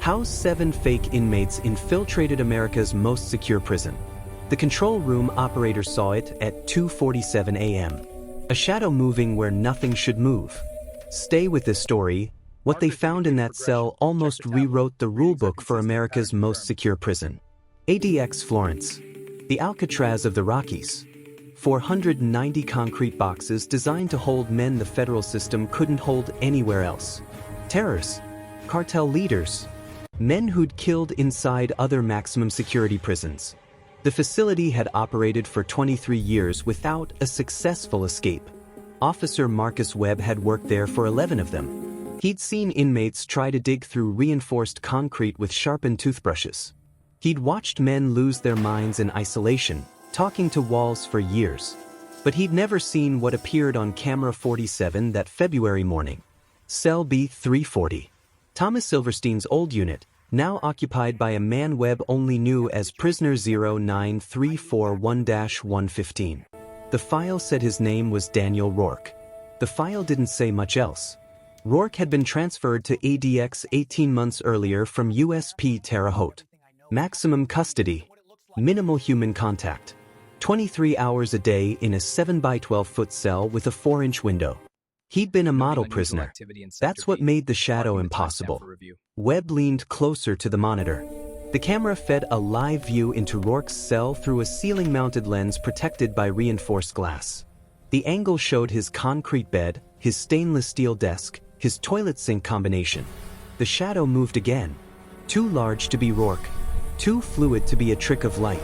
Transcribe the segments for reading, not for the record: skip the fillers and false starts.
How 7 fake inmates infiltrated America's most secure prison. The control room operator saw it at 2:47 a.m. A shadow moving where nothing should move. Stay with this story. What they found in that cell almost rewrote the rulebook for America's most secure prison. ADX Florence. The Alcatraz of the Rockies. 490 concrete boxes designed to hold men the federal system couldn't hold anywhere else. Terrorists. Cartel leaders. Men who'd killed inside other maximum security prisons. The facility had operated for 23 years without a successful escape. Officer Marcus Webb had worked there for 11 of them. He'd seen inmates try to dig through reinforced concrete with sharpened toothbrushes. He'd watched men lose their minds in isolation, talking to walls for years. But he'd never seen what appeared on camera 47 that February morning. Cell B340. Thomas Silverstein's old unit, now occupied by a man Webb only knew as prisoner 09341-115. The file said his name was Daniel Rourke. The file didn't say much else. Rourke had been transferred to ADX 18 months earlier from USP Terre Haute. Maximum custody. Minimal human contact. 23 hours a day in a 7-by-12-foot cell with a 4-inch window. He'd been a model prisoner. That's what made the shadow impossible. Webb leaned closer to the monitor. The camera fed a live view into Rourke's cell through a ceiling-mounted lens protected by reinforced glass. The angle showed his concrete bed, his stainless steel desk, his toilet sink combination. The shadow moved again. Too large to be Rourke. Too fluid to be a trick of light.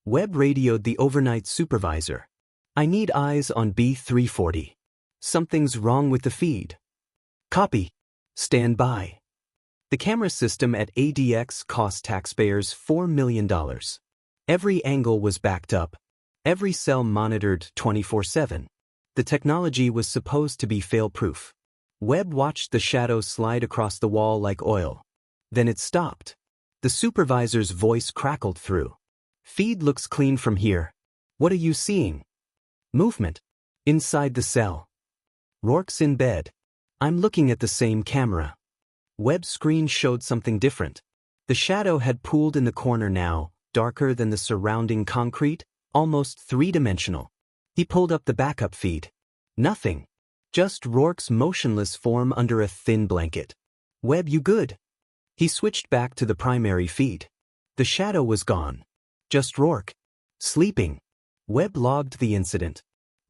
Webb radioed the overnight supervisor. "I need eyes on B340. Something's wrong with the feed." "Copy. Stand by." The camera system at ADX cost taxpayers $4 million. Every angle was backed up. Every cell monitored 24/7. The technology was supposed to be fail-proof. Webb watched the shadows slide across the wall like oil. Then it stopped. The supervisor's voice crackled through. "Feed looks clean from here. What are you seeing?" "Movement. Inside the cell." "Rourke's in bed. I'm looking at the same camera." Webb's screen showed something different. The shadow had pooled in the corner now, darker than the surrounding concrete, almost three-dimensional. He pulled up the backup feed. Nothing. Just Rourke's motionless form under a thin blanket. "Webb, you good?" He switched back to the primary feed. The shadow was gone. Just Rourke. Sleeping. Webb logged the incident.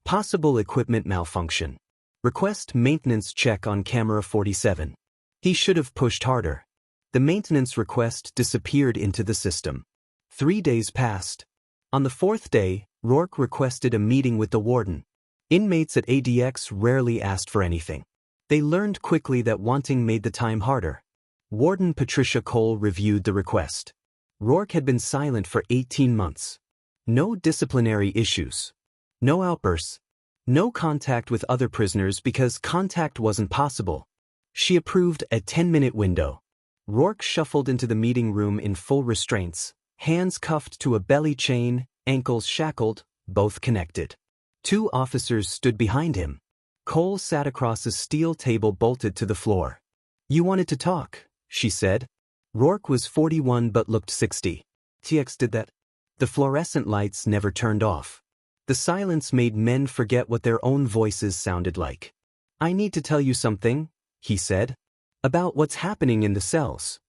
Possible equipment malfunction. Request maintenance check on camera 47. He should have pushed harder. The maintenance request disappeared into the system. 3 days passed. On the 4th day, Rourke requested a meeting with the warden. Inmates at ADX rarely asked for anything. They learned quickly that wanting made the time harder. Warden Patricia Cole reviewed the request. Rourke had been silent for 18 months. No disciplinary issues. No outbursts. No contact with other prisoners because contact wasn't possible. She approved a 10-minute window. Rourke shuffled into the meeting room in full restraints, hands cuffed to a belly chain, ankles shackled, both connected. 2 officers stood behind him. Cole sat across a steel table bolted to the floor. "You wanted to talk," she said. Rourke was 41 but looked 60. "TX did that." The fluorescent lights never turned off. The silence made men forget what their own voices sounded like. "I need to tell you something," he said. "About what's happening in the cells."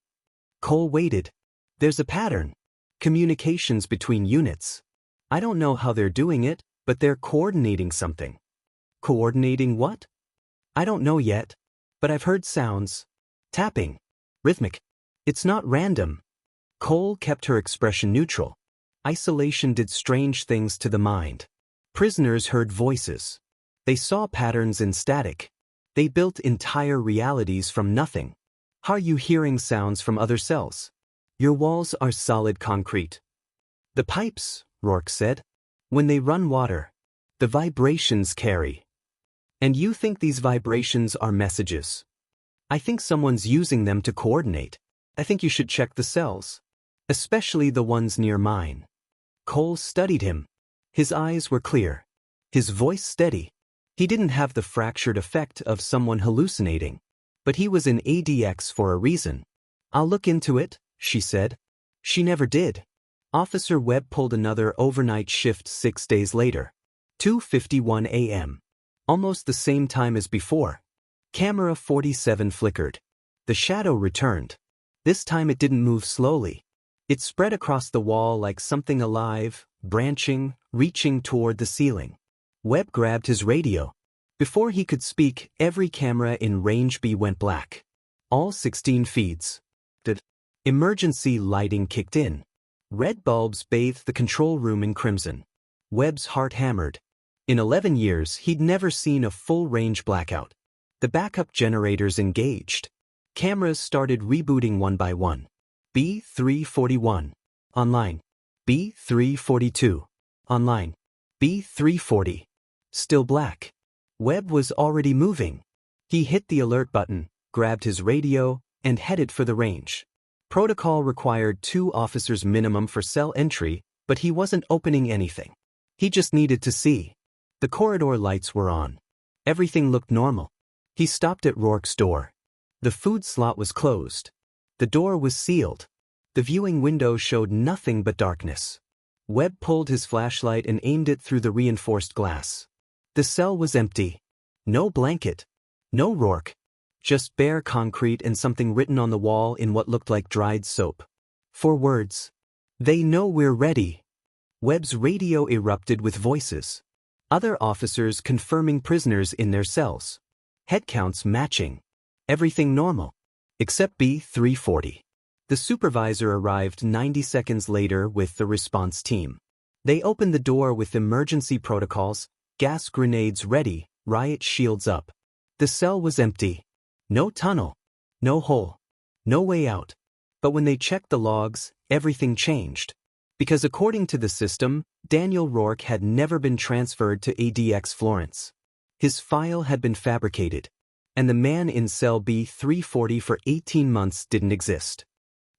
Cole waited. "There's a pattern. Communications between units. I don't know how they're doing it, but they're coordinating something." "Coordinating what?" "I don't know yet. But I've heard sounds. Tapping. Rhythmic. It's not random." Cole kept her expression neutral. Isolation did strange things to the mind. Prisoners heard voices. They saw patterns in static. They built entire realities from nothing. "How are you hearing sounds from other cells?" "Your walls are solid concrete." "The pipes," Rourke said. "When they run water, the vibrations carry." "And you think these vibrations are messages?" "I think someone's using them to coordinate. I think you should check the cells. Especially the ones near mine." Cole studied him. His eyes were clear. His voice steady. He didn't have the fractured effect of someone hallucinating. But he was in ADX for a reason. "I'll look into it," she said. She never did. Officer Webb pulled another overnight shift 6 days later. 2:51 a.m. Almost the same time as before. Camera 47 flickered. The shadow returned. This time it didn't move slowly. It spread across the wall like something alive, branching, reaching toward the ceiling. Webb grabbed his radio. Before he could speak, every camera in range B went black. All 16 feeds. The emergency lighting kicked in. Red bulbs bathed the control room in crimson. Webb's heart hammered. In 11 years, he'd never seen a full-range blackout. The backup generators engaged. Cameras started rebooting one by one. B341. Online. B342. Online. B340. Still black. Webb was already moving. He hit the alert button, grabbed his radio, and headed for the range. Protocol required 2 officers minimum for cell entry, but he wasn't opening anything. He just needed to see. The corridor lights were on. Everything looked normal. He stopped at Rourke's door. The food slot was closed. The door was sealed. The viewing window showed nothing but darkness. Webb pulled his flashlight and aimed it through the reinforced glass. The cell was empty. No blanket. No Rourke. Just bare concrete and something written on the wall in what looked like dried soap. 4 words. "They know we're ready." Webb's radio erupted with voices. Other officers confirming prisoners in their cells. Head counts matching. Everything normal. Except B340. The supervisor arrived 90 seconds later with the response team. They opened the door with emergency protocols, gas grenades ready, riot shields up. The cell was empty. No tunnel. No hole. No way out. But when they checked the logs, everything changed. Because according to the system, Daniel Rourke had never been transferred to ADX Florence. His file had been fabricated. And the man in cell B340 for 18 months didn't exist.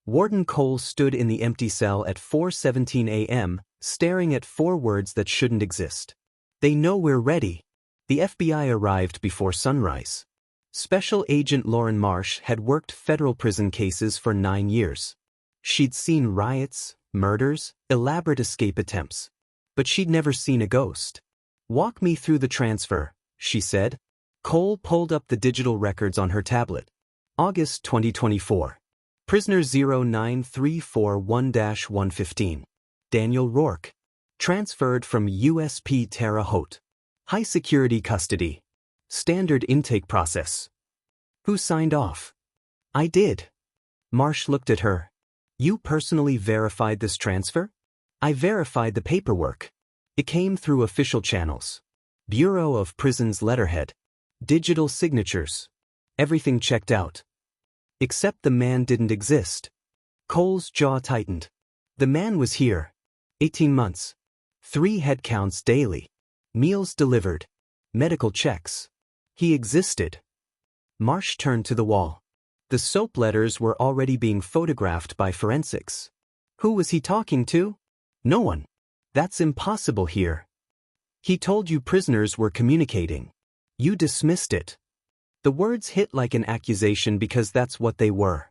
Warden Cole stood in the empty cell at 4:17 a.m., staring at 4 words that shouldn't exist. "They know we're ready." The FBI arrived before sunrise. Special Agent Lauren Marsh had worked federal prison cases for 9 years. She'd seen riots, murders, elaborate escape attempts. But she'd never seen a ghost. "Walk me through the transfer," she said. Cole pulled up the digital records on her tablet. August 2024. Prisoner 09341-115. Daniel Rourke. Transferred from USP Terre Haute. High security custody. Standard intake process. Who signed off? "I did." Marsh looked at her. "You personally verified this transfer?" "I verified the paperwork. It came through official channels. Bureau of Prisons letterhead. Digital signatures. Everything checked out. Except the man didn't exist." Cole's jaw tightened. The man was here. 18 months. 3 head counts daily. Meals delivered. Medical checks. He existed. Marsh turned to the wall. The soap letters were already being photographed by forensics. Who was he talking to? No one. That's impossible here. He told you prisoners were communicating. You dismissed it. The words hit like an accusation because that's what they were.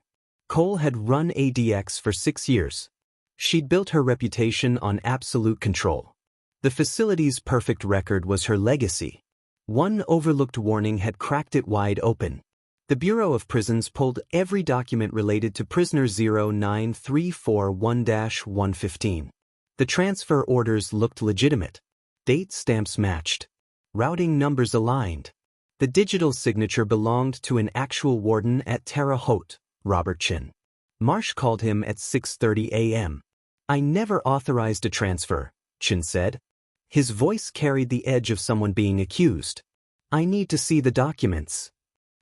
Cole had run ADX for 6 years. She'd built her reputation on absolute control. The facility's perfect record was her legacy. One overlooked warning had cracked it wide open. The Bureau of Prisons pulled every document related to prisoner 09341-115. The transfer orders looked legitimate. Date stamps matched. Routing numbers aligned. The digital signature belonged to an actual warden at Terre Haute, Robert Chin. Marsh called him at 6:30 a.m. "I never authorized a transfer," Chin said. His voice carried the edge of someone being accused. "I need to see the documents."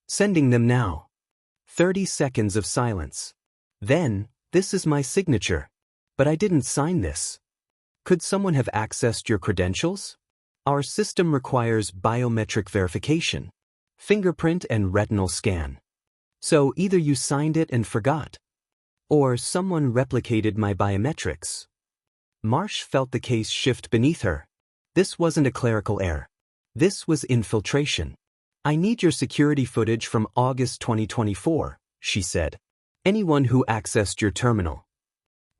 "Sending them now." 30 seconds of silence. Then, "This is my signature. But I didn't sign this." "Could someone have accessed your credentials?" "Our system requires biometric verification. Fingerprint and retinal scan. So either you signed it and forgot, or someone replicated my biometrics." Marsh felt the case shift beneath her. This wasn't a clerical error. This was infiltration. "I need your security footage from August 2024, she said. Anyone who accessed your terminal.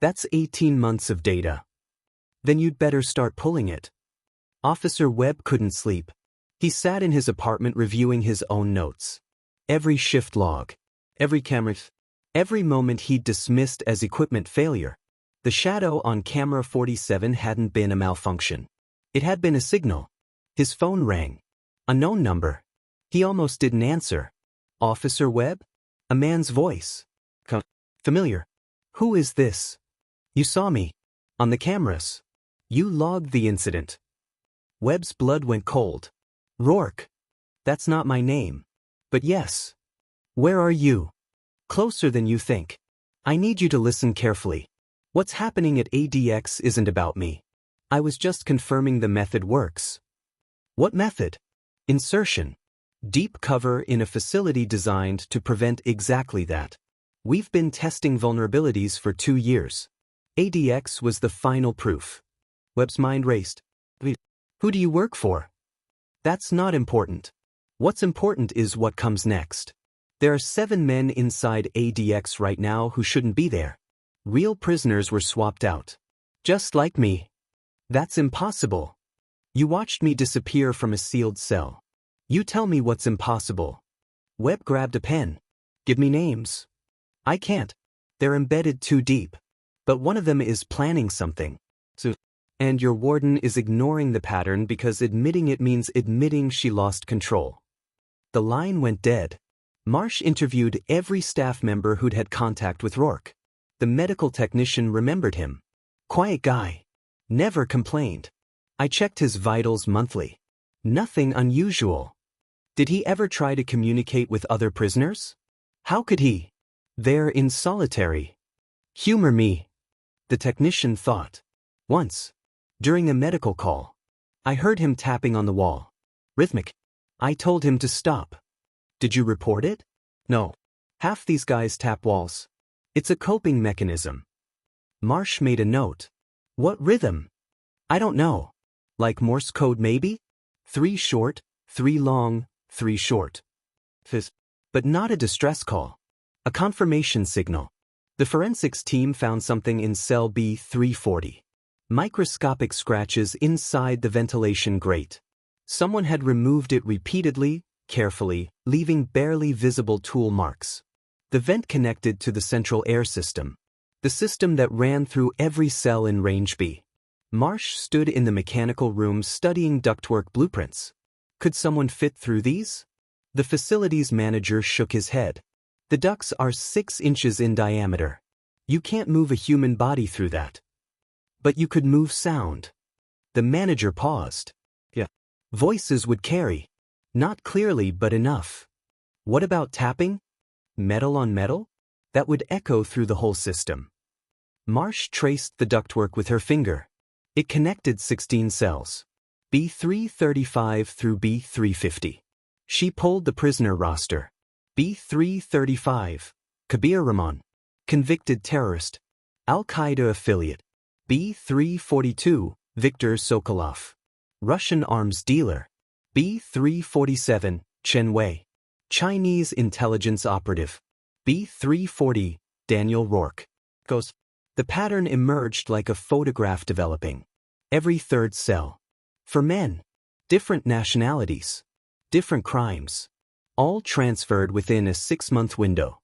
That's 18 months of data. Then you'd better start pulling it. Officer Webb couldn't sleep. He sat in his apartment reviewing his own notes. Every shift log. Every camera. Every moment he'd dismissed as equipment failure. The shadow on camera 47 hadn't been a malfunction. It had been a signal. His phone rang. Unknown number. He almost didn't answer. Officer Webb? A man's voice. Familiar. Who is this? You saw me. On the cameras. You logged the incident. Webb's blood went cold. Rourke. That's not my name. But yes. Where are you? Closer than you think. I need you to listen carefully. What's happening at ADX isn't about me. I was just confirming the method works. What method? Insertion. Deep cover in a facility designed to prevent exactly that. We've been testing vulnerabilities for 2 years. ADX was the final proof. Webb's mind raced. Who do you work for? That's not important. What's important is what comes next. There are 7 men inside ADX right now who shouldn't be there. Real prisoners were swapped out. Just like me. That's impossible. You watched me disappear from a sealed cell. You tell me what's impossible. Webb grabbed a pen. Give me names. I can't. They're embedded too deep. But one of them is planning something. And your warden is ignoring the pattern because admitting it means admitting she lost control. The line went dead. Marsh interviewed every staff member who'd had contact with Rourke. The medical technician remembered him. Quiet guy. Never complained. I checked his vitals monthly. Nothing unusual. Did he ever try to communicate with other prisoners? How could he? They're in solitary. Humor me. The technician thought. Once. During a medical call. I heard him tapping on the wall. Rhythmic. I told him to stop. Did you report it? No. Half these guys tap walls. It's a coping mechanism. Marsh made a note. What rhythm? I don't know. Like Morse code maybe? 3 short, 3 long, 3 short. But not a distress call. A confirmation signal. The forensics team found something in cell B340. Microscopic scratches inside the ventilation grate. Someone had removed it repeatedly, carefully, leaving barely visible tool marks. The vent connected to the central air system. The system that ran through every cell in Range B. Marsh stood in the mechanical room studying ductwork blueprints. Could someone fit through these? The facilities manager shook his head. The ducts are 6 inches in diameter. You can't move a human body through that. But you could move sound. The manager paused. Yeah. Voices would carry. Not clearly, but enough. What about tapping? Metal on metal? That would echo through the whole system. Marsh traced the ductwork with her finger. It connected 16 cells. B335 through B350. She pulled the prisoner roster. B335. Kabir Rahman. Convicted terrorist. Al-Qaeda affiliate. B342. Viktor Sokolov. Russian arms dealer. B347. Chen Wei. Chinese intelligence operative. B340. Daniel Rourke. The pattern emerged like a photograph developing. Every 3rd cell. For men. Different nationalities. Different crimes. All transferred within a 6-month window.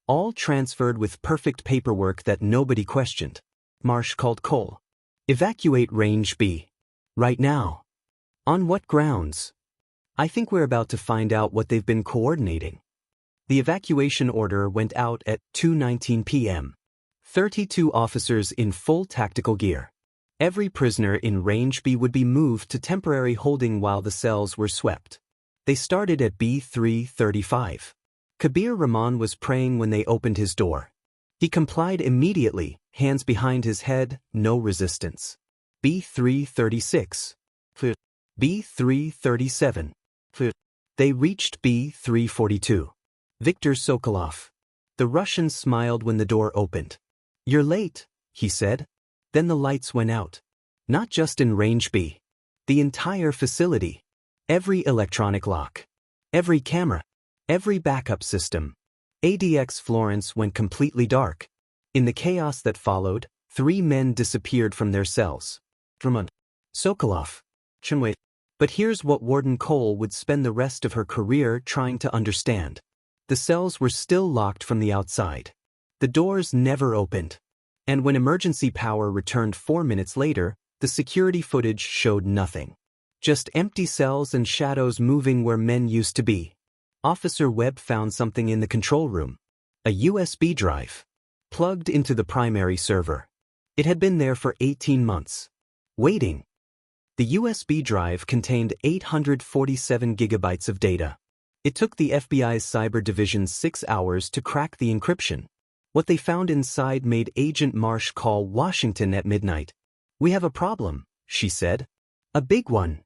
All transferred with perfect paperwork that nobody questioned. Marsh called Cole. Evacuate Range B. Right now. On what grounds? I think we're about to find out what they've been coordinating. The evacuation order went out at 2:19 p.m. 32 officers in full tactical gear. Every prisoner in Range B would be moved to temporary holding while the cells were swept. They started at B335. Kabir Rahman was praying when they opened his door. He complied immediately, hands behind his head, no resistance. B336. B337. They reached B342. Viktor Sokolov. The Russian smiled when the door opened. You're late, he said. Then the lights went out. Not just in Range B. The entire facility. Every electronic lock. Every camera. Every backup system. ADX Florence went completely dark. In the chaos that followed, 3 men disappeared from their cells. Drummond, Sokolov, Chinway. But here's what Warden Cole would spend the rest of her career trying to understand. The cells were still locked from the outside. The doors never opened. And when emergency power returned 4 minutes later, the security footage showed nothing. Just empty cells and shadows moving where men used to be. Officer Webb found something in the control room. A USB drive. Plugged into the primary server. It had been there for 18 months. Waiting. The USB drive contained 847 gigabytes of data. It took the FBI's cyber division 6 hours to crack the encryption. What they found inside made Agent Marsh call Washington at midnight. "We have a problem," she said. "A big one."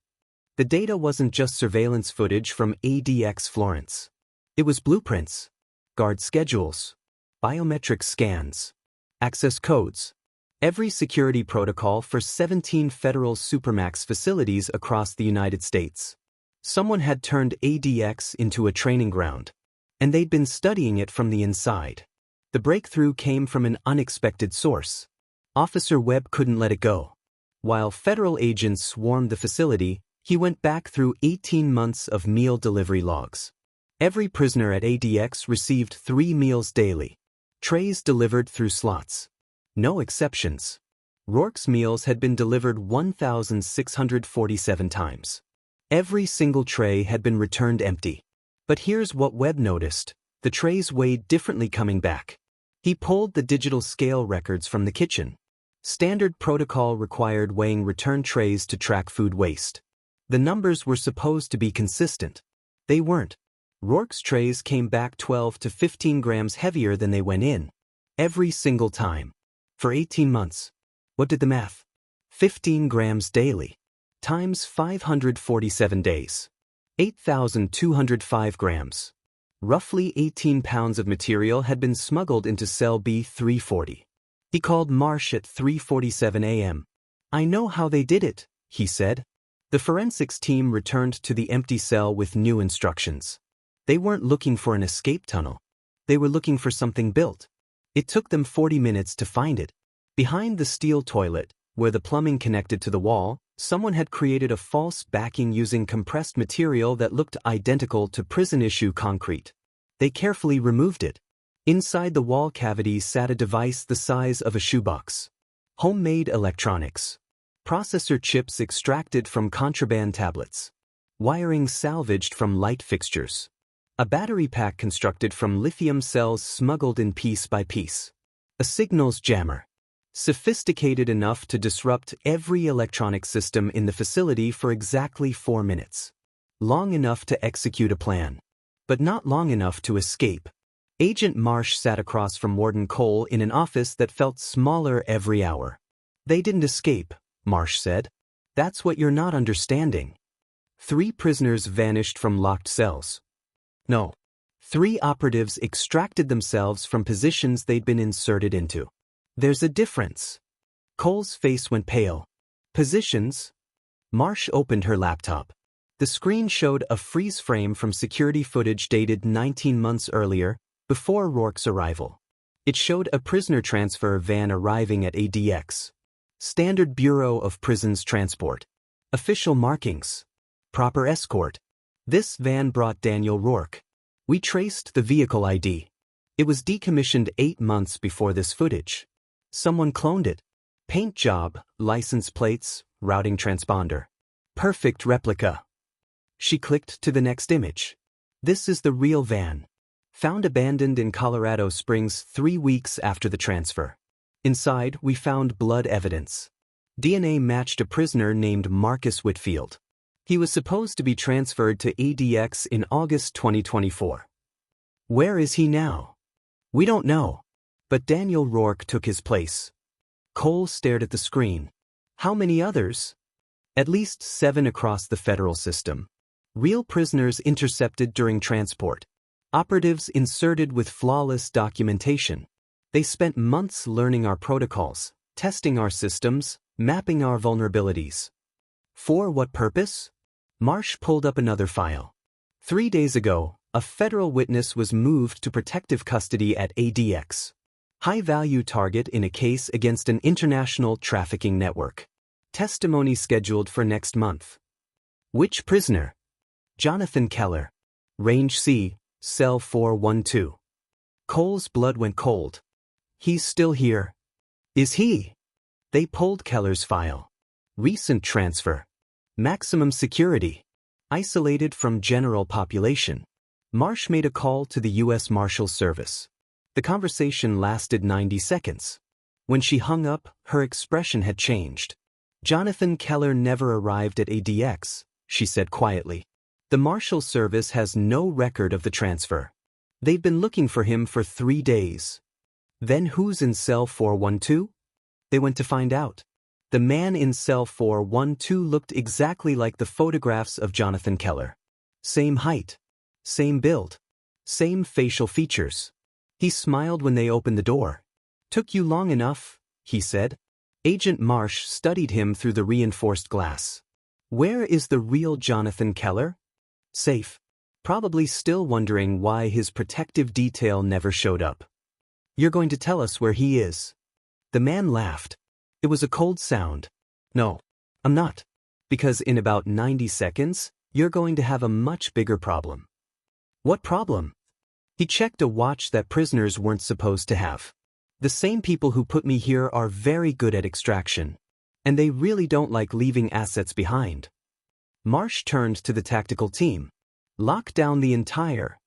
The data wasn't just surveillance footage from ADX Florence. It was blueprints, guard schedules, biometric scans, access codes, every security protocol for 17 federal supermax facilities across the United States. Someone had turned ADX into a training ground, and they'd been studying it from the inside. The breakthrough came from an unexpected source. Officer Webb couldn't let it go. While federal agents swarmed the facility, he went back through 18 months of meal delivery logs. Every prisoner at ADX received 3 meals daily. Trays delivered through slots. No exceptions. Rourke's meals had been delivered 1,647 times. Every single tray had been returned empty. But here's what Webb noticed. The trays weighed differently coming back. He pulled the digital scale records from the kitchen. Standard protocol required weighing return trays to track food waste. The numbers were supposed to be consistent. They weren't. Rourke's trays came back 12 to 15 grams heavier than they went in. Every single time. For 18 months. What did the math? 15 grams daily. Times 547 days. 8,205 grams. Roughly 18 pounds of material had been smuggled into cell B340. He called Marsh at 3:47 a.m. "I know how they did it," he said. The forensics team returned to the empty cell with new instructions. They weren't looking for an escape tunnel. They were looking for something built. It took them 40 minutes to find it. Behind the steel toilet, where the plumbing connected to the wall, someone had created a false backing using compressed material that looked identical to prison-issue concrete. They carefully removed it. Inside the wall cavity sat a device the size of a shoebox. Homemade electronics. Processor chips extracted from contraband tablets. Wiring salvaged from light fixtures. A battery pack constructed from lithium cells smuggled in piece by piece. A signals jammer. Sophisticated enough to disrupt every electronic system in the facility for exactly 4 minutes. Long enough to execute a plan. But not long enough to escape. Agent Marsh sat across from Warden Cole in an office that felt smaller every hour. "They didn't escape," Marsh said. "That's what you're not understanding. 3 prisoners vanished from locked cells. No. 3 operatives extracted themselves from positions they'd been inserted into. There's a difference." Cole's face went pale. "Positions?" Marsh opened her laptop. The screen showed a freeze frame from security footage dated 19 months earlier, before Rourke's arrival. It showed a prisoner transfer van arriving at ADX. Standard Bureau of Prisons transport. Official markings. Proper escort. This van brought Daniel Rourke. We traced the vehicle ID. It was decommissioned 8 months before this footage. Someone cloned it. Paint job, license plates, routing transponder. Perfect replica. She clicked to the next image. This is the real van. Found abandoned in Colorado Springs 3 weeks after the transfer. Inside, we found blood evidence. DNA matched a prisoner named Marcus Whitfield. He was supposed to be transferred to ADX in August 2024. Where is he now? We don't know. But Daniel Rourke took his place. Cole stared at the screen. How many others? At least 7 across the federal system. Real prisoners intercepted during transport. Operatives inserted with flawless documentation. They spent months learning our protocols, testing our systems, mapping our vulnerabilities. For what purpose? Marsh pulled up another file. 3 days ago, A federal witness was moved to protective custody at ADX. High-value target in a case against an international trafficking network. Testimony scheduled for next month. Which prisoner? Jonathan Keller. Range C, Cell 412. Cole's blood went cold. He's still here. Is he? They pulled Keller's file. Recent transfer. Maximum security. Isolated from general population. Marsh made a call to the U.S. Marshals Service. The conversation lasted 90 seconds. When she hung up, her expression had changed. Jonathan Keller never arrived at ADX, she said quietly. The Marshals Service has no record of the transfer. They've been looking for him for 3 days. Then who's in cell 412? They went to find out. The man in cell 412 looked exactly like the photographs of Jonathan Keller. Same height. Same build. Same facial features. He smiled when they opened the door. Took you long enough, he said. Agent Marsh studied him through the reinforced glass. Where is the real Jonathan Keller? Safe. Probably still wondering why his protective detail never showed up. You're going to tell us where he is. The man laughed. It was a cold sound. No, I'm not. Because in about 90 seconds, you're going to have a much bigger problem. What problem? He checked a watch that prisoners weren't supposed to have. The same people who put me here are very good at extraction. And they really don't like leaving assets behind. Marsh turned to the tactical team. Lock down the entire.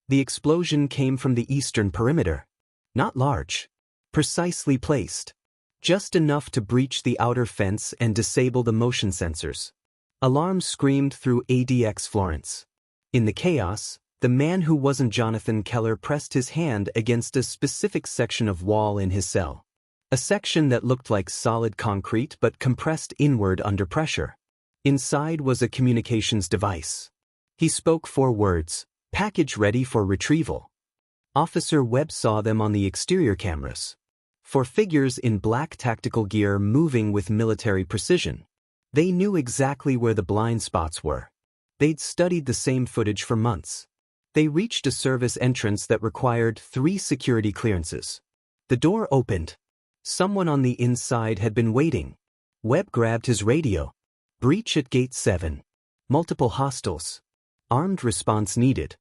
The explosion came from the eastern perimeter. Not large. Precisely placed. Just enough to breach the outer fence and disable the motion sensors. Alarms screamed through ADX Florence. In the chaos, the man who wasn't Jonathan Keller pressed his hand against a specific section of wall in his cell. A section that looked like solid concrete but compressed inward under pressure. Inside was a communications device. He spoke 4 words, package ready for retrieval. Officer Webb saw them on the exterior cameras. 4 figures in black tactical gear moving with military precision. They knew exactly where the blind spots were. They'd studied the same footage for months. They reached a service entrance that required 3 security clearances. The door opened. Someone on the inside had been waiting. Webb grabbed his radio. Breach at gate 7. Multiple hostiles. Armed response needed.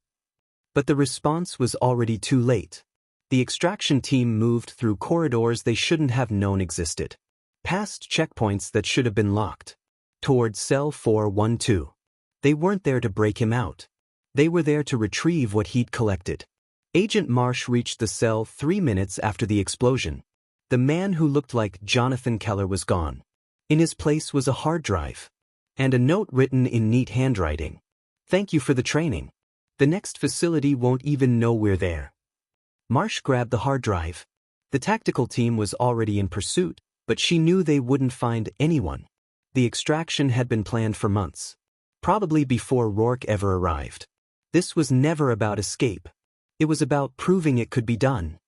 But the response was already too late. The extraction team moved through corridors they shouldn't have known existed. Past checkpoints that should have been locked. Toward cell 412. They weren't there to break him out. They were there to retrieve what he'd collected. Agent Marsh reached the cell 3 minutes after the explosion. The man who looked like Jonathan Keller was gone. In his place was a hard drive. And a note written in neat handwriting. Thank you for the training. The next facility won't even know we're there. Marsh grabbed the hard drive. The tactical team was already in pursuit, but she knew they wouldn't find anyone. The extraction had been planned for months. Probably before Rourke ever arrived. This was never about escape. It was about proving it could be done.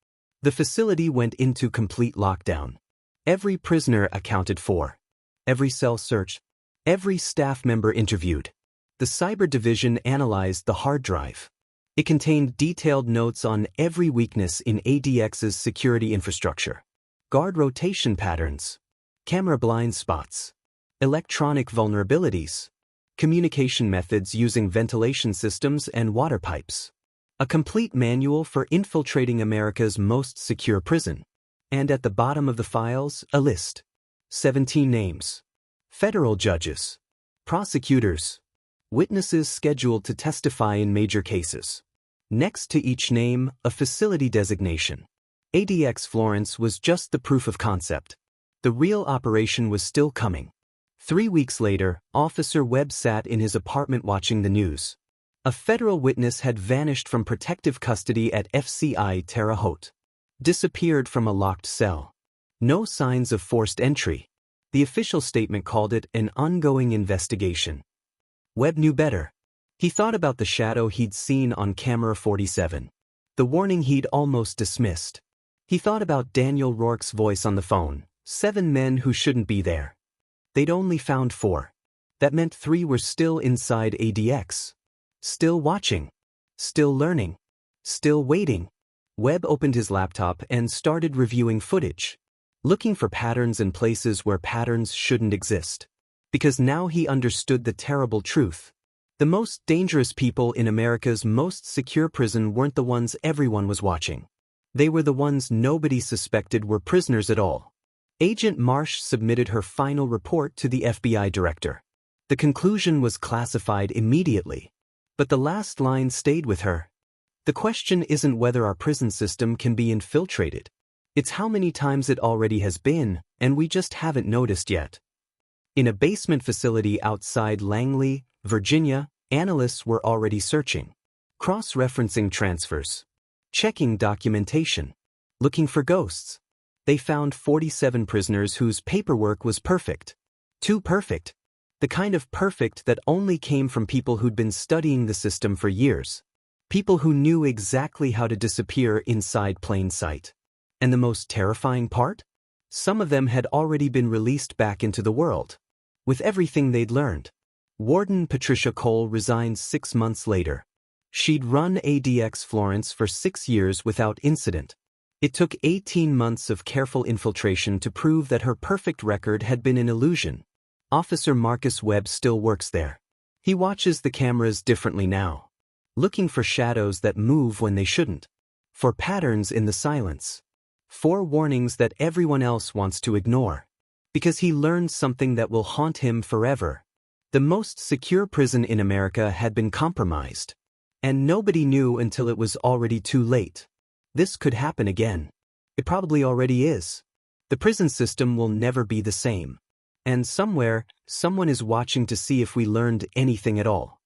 The facility went into complete lockdown. Every prisoner accounted for. Every cell searched. Every staff member interviewed. The cyber division analyzed the hard drive. It contained detailed notes on every weakness in ADX's security infrastructure. Guard rotation patterns. Camera blind spots. Electronic vulnerabilities. Communication methods using ventilation systems and water pipes. A complete manual for infiltrating America's most secure prison. And at the bottom of the files, a list. 17 names. Federal judges. Prosecutors. Witnesses scheduled to testify in major cases. Next to each name, a facility designation. ADX Florence was just the proof of concept. The real operation was still coming. 3 weeks later, Officer Webb sat in his apartment watching the news. A federal witness had vanished from protective custody at FCI Terre Haute. Disappeared from a locked cell. No signs of forced entry. The official statement called it an ongoing investigation. Webb knew better. He thought about the shadow he'd seen on camera 47. The warning he'd almost dismissed. He thought about Daniel Rourke's voice on the phone. 7 men who shouldn't be there. They'd only found 4. That meant 3 were still inside ADX. Still watching. Still learning. Still waiting. Webb opened his laptop and started reviewing footage, looking for patterns in places where patterns shouldn't exist. Because now he understood the terrible truth. The most dangerous people in America's most secure prison weren't the ones everyone was watching. They were the ones nobody suspected were prisoners at all. Agent Marsh submitted her final report to the FBI director. The conclusion was classified immediately. But the last line stayed with her. The question isn't whether our prison system can be infiltrated. It's how many times it already has been, and we just haven't noticed yet. In a basement facility outside Langley, Virginia, analysts were already searching, cross-referencing transfers, checking documentation, looking for ghosts. They found 47 prisoners whose paperwork was perfect. Too perfect. The kind of perfect that only came from people who'd been studying the system for years. People who knew exactly how to disappear inside plain sight. And the most terrifying part? Some of them had already been released back into the world. With everything they'd learned. Warden Patricia Cole resigned 6 months later. She'd run ADX Florence for 6 years without incident. It took 18 months of careful infiltration to prove that her perfect record had been an illusion. Officer Marcus Webb still works there. He watches the cameras differently now. Looking for shadows that move when they shouldn't. For patterns in the silence. For warnings that everyone else wants to ignore. Because he learned something that will haunt him forever. The most secure prison in America had been compromised. And nobody knew until it was already too late. This could happen again. It probably already is. The prison system will never be the same. And somewhere, someone is watching to see if we learned anything at all.